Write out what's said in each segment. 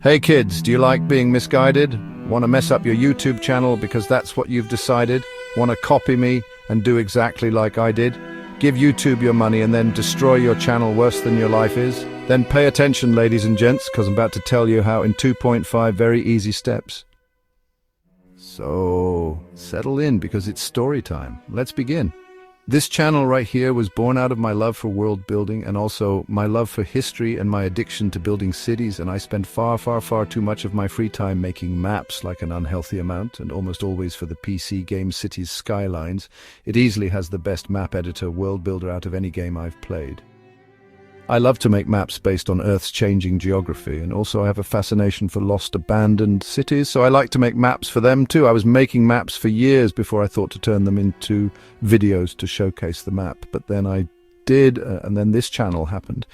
Hey kids, do you like being misguided? Want to mess up your YouTube channel because that's what you've decided? Want to copy me and do exactly like I did? Give YouTube your money and then destroy your channel worse than your life is? Then pay attention, ladies and gents, because I'm about to tell you how in 2.5 very easy steps. So, settle in because it's story time. Let's begin. This channel right here was born out of my love for world building and also my love for history and my addiction to building cities, and I spend far too much of my free time making maps, like an unhealthy amount, and almost always for the PC game Cities Skylines. It easily has the best map editor world builder out of any game I've played. I love to make maps based on Earth's changing geography, and also I have a fascination for lost, abandoned cities, so I like to make maps for them too. I was making maps for years before I thought to turn them into videos to showcase the map, but then I did, and then this channel happened.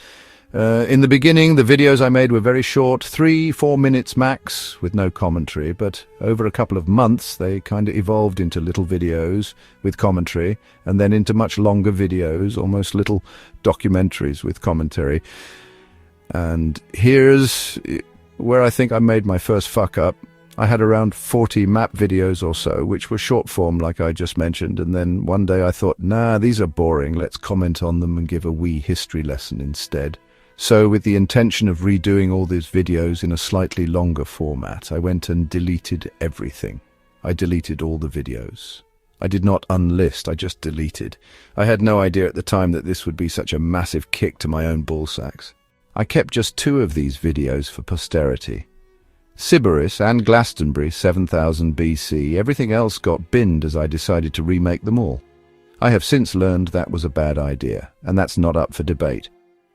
In the beginning, the videos I made were very short, 3-4 minutes max, with no commentary, but over a couple of months they kind of evolved into little videos with commentary, and then into much longer videos, almost little documentaries with commentary. And here's where I think I made my first fuck up. I had around 40 map videos or so, which were short form like I just mentioned, and then one day I thought, nah, these are boring, let's comment on them and give a wee history lesson instead. So with the intention of redoing all these videos in a slightly longer format, I went and deleted everything. I deleted all the videos. I did not unlist, I just deleted. I had no idea at the time that this would be such a massive kick to my own ballsacks. I kept just 2 of these videos for posterity. Sybaris and Glastonbury, 7000 BC, everything else got binned as I decided to remake them all. I have since learned that was a bad idea, and that's not up for debate.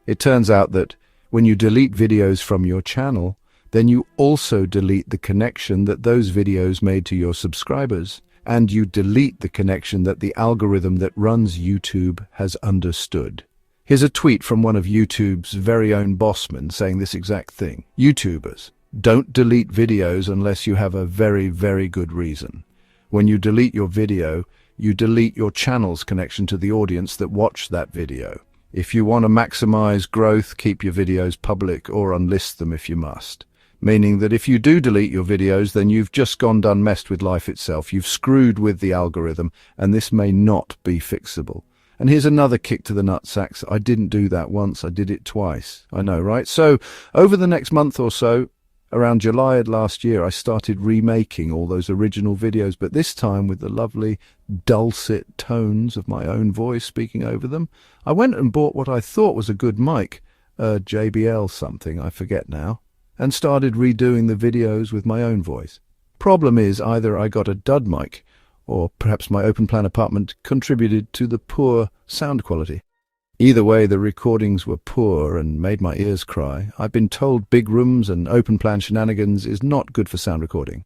It turns out that when you delete videos from your channel, then you also delete the connection that those videos made to your subscribers, and you delete the connection that the algorithm that runs YouTube has understood. Here's a tweet from one of YouTube's very own bossmen saying this exact thing. YouTubers, don't delete videos unless you have a very good reason. When you delete your video, you delete your channel's connection to the audience that watched that video. If you want to maximize growth, keep your videos public or unlist them if you must. Meaning that if you do delete your videos, then you've just gone done messed with life itself. You've screwed with the algorithm, and this may not be fixable. And here's another kick to the nutsacks. I didn't do that once, I did it twice. I know, right? So, over the next month or so, around July of last year, I started remaking all those original videos, but this time with the lovely dulcet tones of my own voice speaking over them. I went and bought what I thought was a good mic, a JBL something, I forget now, and started redoing the videos with my own voice. Problem is, either I got a dud mic, or perhaps my open plan apartment contributed to the poor sound quality. Either way, the recordings were poor and made my ears cry. I've been told big rooms and open-plan shenanigans is not good for sound recording.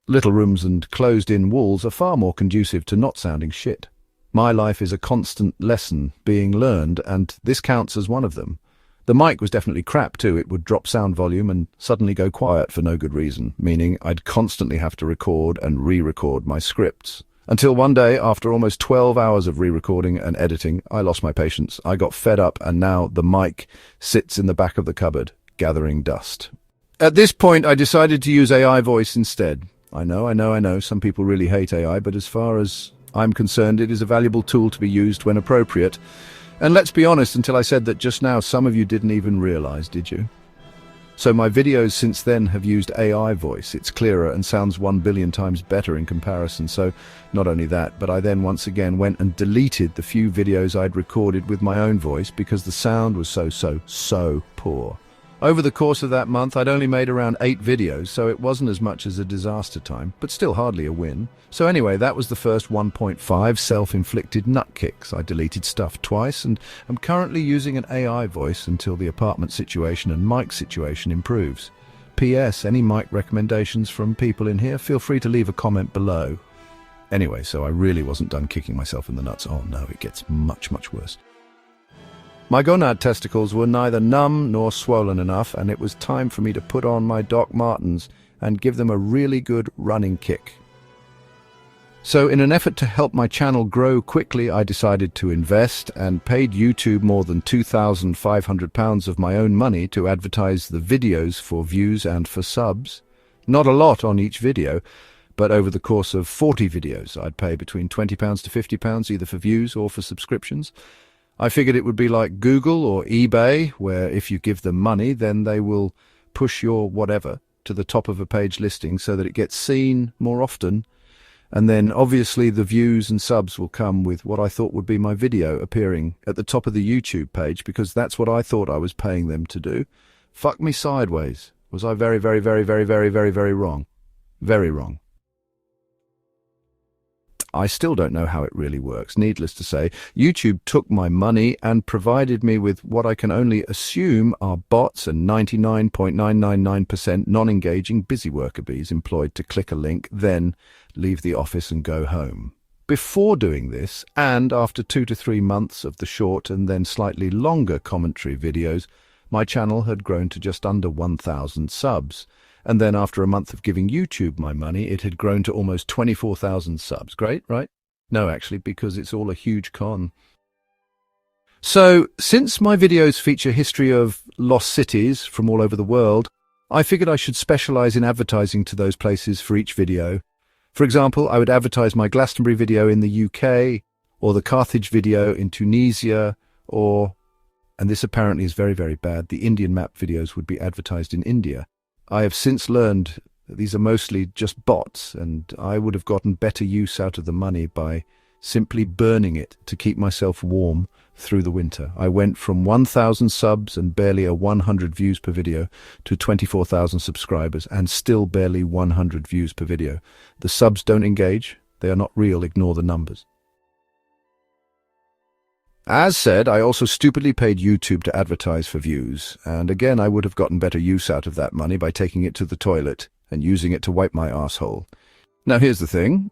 Little rooms and closed-in walls are far more conducive to not sounding shit. My life is a constant lesson being learned, and this counts as one of them. The mic was definitely crap too. It would drop sound volume and suddenly go quiet for no good reason, meaning I'd constantly have to record and re-record my scripts. Until one day, after almost 12 hours of re-recording and editing, I lost my patience. I got fed up, and now the mic sits in the back of the cupboard, gathering dust. At this point, I decided to use AI voice instead. I know, some people really hate AI, but as far as I'm concerned, it is a valuable tool to be used when appropriate. And let's be honest, until I said that just now, some of you didn't even realize, did you? So my videos since then have used AI voice. It's clearer and sounds 1 billion times better in comparison. So not only that, but I then once again went and deleted the few videos I'd recorded with my own voice because the sound was so poor. Over the course of that month, I'd only made around 8 videos, so it wasn't as much as a disaster time, but still hardly a win. So anyway, that was the first 1.5 self-inflicted nut kicks. I deleted stuff twice, and I'm currently using an AI voice until the apartment situation and mic situation improves. P.S. Any mic recommendations from people in here? Feel free to leave a comment below. Anyway, so I really wasn't done kicking myself in the nuts. Oh no, it gets much worse. My gonad testicles were neither numb nor swollen enough, and it was time for me to put on my Doc Martens and give them a really good running kick. So in an effort to help my channel grow quickly, I decided to invest and paid YouTube more than £2,500 of my own money to advertise the videos for views and for subs. Not a lot on each video, but over the course of 40 videos, I'd pay between £20 to £50 either for views or for subscriptions. I figured it would be like Google or eBay, where if you give them money, then they will push your whatever to the top of a page listing so that it gets seen more often. And then obviously the views and subs will come with what I thought would be my video appearing at the top of the YouTube page, because that's what I thought I was paying them to do. Fuck me sideways. Was I very, very, very, very, very, very, very wrong? Very wrong. I still don't know how it really works. Needless to say, YouTube took my money and provided me with what I can only assume are bots and 99.999% non-engaging busy worker bees employed to click a link, then leave the office and go home. Before doing this, and after 2 to 3 months of the short and then slightly longer commentary videos, my channel had grown to just under 1,000 subs. And then after a month of giving YouTube my money, it had grown to almost 24,000 subs. Great, right? No, actually, because it's all a huge con. So, since my videos feature history of lost cities from all over the world, I figured I should specialize in advertising to those places for each video. For example, I would advertise my Glastonbury video in the UK, or the Carthage video in Tunisia, or, and this apparently is very, very bad, the Indian map videos would be advertised in India. I have since learned that these are mostly just bots, and I would have gotten better use out of the money by simply burning it to keep myself warm through the winter. I went from 1,000 subs and barely 100 views per video to 24,000 subscribers and still barely 100 views per video. The subs don't engage. They are not real. Ignore the numbers. As said, I also stupidly paid YouTube to advertise for views, and again I would have gotten better use out of that money by taking it to the toilet and using it to wipe my asshole. Now here's the thing.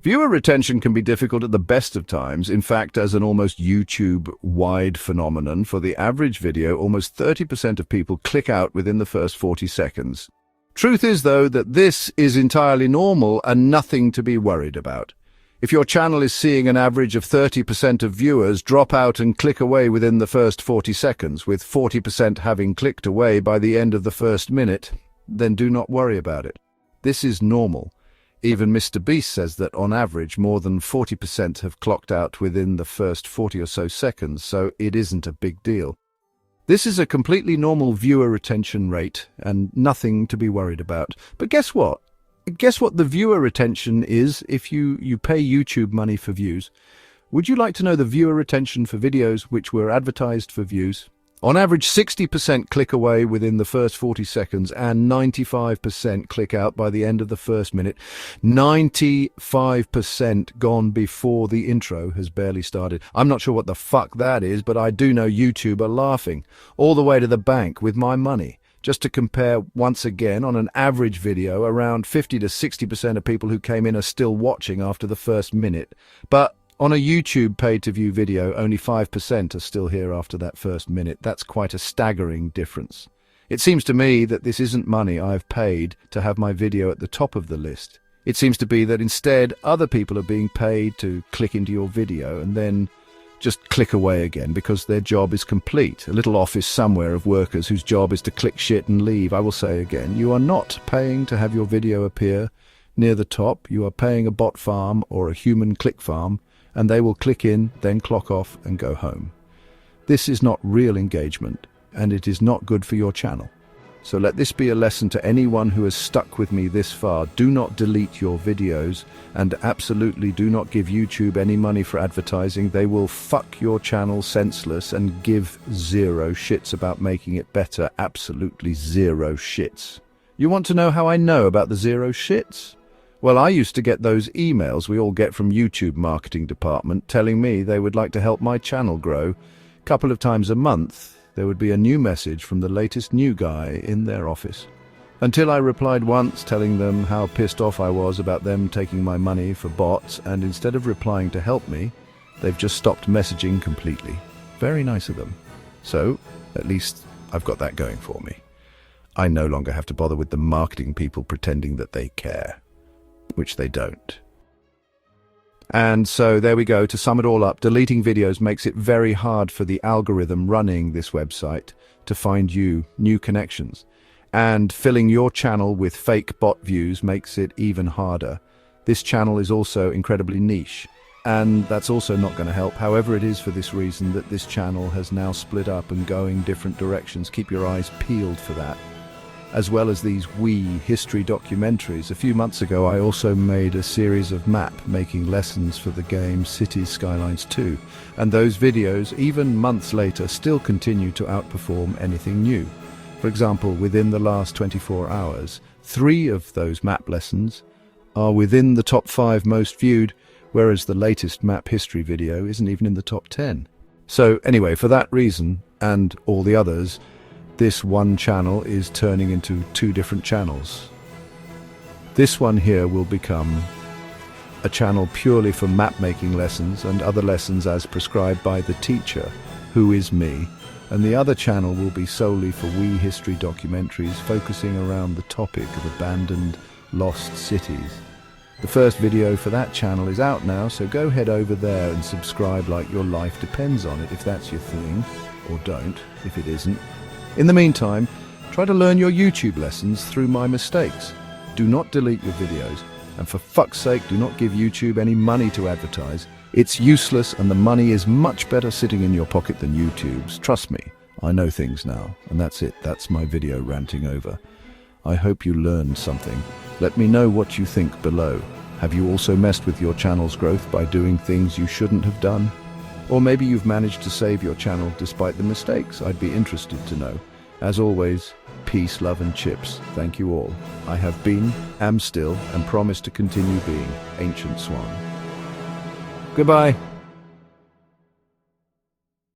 Viewer retention can be difficult at the best of times. In fact, as an almost YouTube-wide phenomenon, for the average video, almost 30% of people click out within the first 40 seconds. Truth is, though, that this is entirely normal and nothing to be worried about. If your channel is seeing an average of 30% of viewers drop out and click away within the first 40 seconds, with 40% having clicked away by the end of the first minute, then do not worry about it. This is normal. Even Mr. Beast says that on average more than 40% have clocked out within the first 40 or so seconds, so it isn't a big deal. This is a completely normal viewer retention rate and nothing to be worried about. But guess what? Guess what the viewer retention is if you pay YouTube money for views? Would you like to know the viewer retention for videos which were advertised for views? On average, 60% click away within the first 40 seconds and 95% click out by the end of the first minute. 95% gone before the intro has barely started. I'm not sure what the fuck that is, but I do know YouTube are laughing all the way to the bank with my money. Just to compare once again, on an average video, around 50 to 60% of people who came in are still watching after the first minute. But on a YouTube pay-to-view video, only 5% are still here after that first minute. That's quite a staggering difference. It seems to me that this isn't money I've paid to have my video at the top of the list. It seems to be that instead other people are being paid to click into your video and then just click away again because their job is complete. A little office somewhere of workers whose job is to click shit and leave. I will say again, you are not paying to have your video appear near the top. You are paying a bot farm or a human click farm, and they will click in, then clock off and go home. This is not real engagement, and it is not good for your channel. So let this be a lesson to anyone who has stuck with me this far. Do not delete your videos, and absolutely do not give YouTube any money for advertising. They will fuck your channel senseless and give zero shits about making it better. Absolutely zero shits. You want to know how I know about the zero shits? Well, I used to get those emails we all get from YouTube marketing department telling me they would like to help my channel grow. A couple of times a month, there would be a new message from the latest new guy in their office. Until I replied once telling them how pissed off I was about them taking my money for bots, and instead of replying to help me, they've just stopped messaging completely. Very nice of them. So, at least I've got that going for me. I no longer have to bother with the marketing people pretending that they care, which they don't. And so there we go. To sum it all up, deleting videos makes it very hard for the algorithm running this website to find you new connections. And filling your channel with fake bot views makes it even harder. This channel is also incredibly niche, and that's also not going to help. However, it is for this reason that this channel has now split up and going different directions. Keep your eyes peeled for that. As well as these Wii history documentaries. A few months ago, I also made a series of map-making lessons for the game Cities Skylines 2, and those videos, even months later, still continue to outperform anything new. For example, within the last 24 hours, 3 of those map lessons are within the top 5 most viewed, whereas the latest map history video isn't even in the top 10. So anyway, for that reason, and all the others, this one channel is turning into 2 different channels. This one here will become a channel purely for map-making lessons and other lessons as prescribed by the teacher, who is me, and the other channel will be solely for Wii history documentaries focusing around the topic of abandoned, lost cities. The first video for that channel is out now, so go head over there and subscribe like your life depends on it if that's your thing, or don't if it isn't. In the meantime, try to learn your YouTube lessons through my mistakes. Do not delete your videos, and for fuck's sake, do not give YouTube any money to advertise. It's useless, and the money is much better sitting in your pocket than YouTube's. Trust me, I know things now, and that's it. That's my video ranting over. I hope you learned something. Let me know what you think below. Have you also messed with your channel's growth by doing things you shouldn't have done? Or maybe you've managed to save your channel despite the mistakes. I'd be interested to know. As always, peace, love and chips. Thank you all. I have been, am still, and promise to continue being AncientSwan. Goodbye.